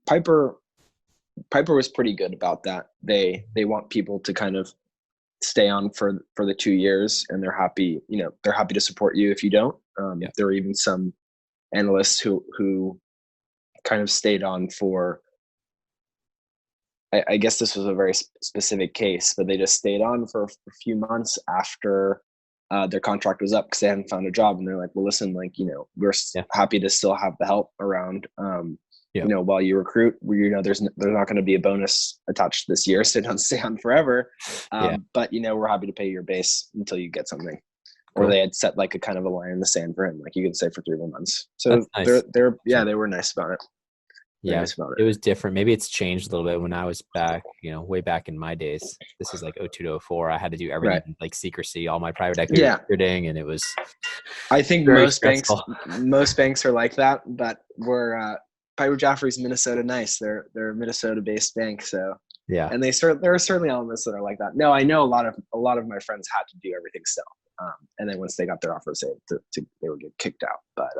Piper was pretty good about that. They want people to kind of stay on for the 2 years, and they're happy to support you if you don't. There were even some analysts who kind of stayed on for, I guess this was a very specific case, but they just stayed on for a few months after their contract was up because they hadn't found a job. And they're like, well, listen, like, we're happy to still have the help around, while you recruit. There's not going to be a bonus attached this year, so don't stay on forever. But we're happy to pay your base until you get something. Cool. Or they had set like a kind of a line in the sand for him, like you could stay for 3 more months. So nice. They were nice about it. It was different. Maybe it's changed a little bit. When I was back, way back in my days, this is like 02 to 04. I had to do everything like secrecy, all my private equity recruiting, and it was. I think most banks are like that, but we're Piper Jaffray's Minnesota nice. They're a Minnesota-based bank, so and there are certainly elements that are like that. No, I know a lot of my friends had to do everything still, and then once they got their offers, they would get kicked out. But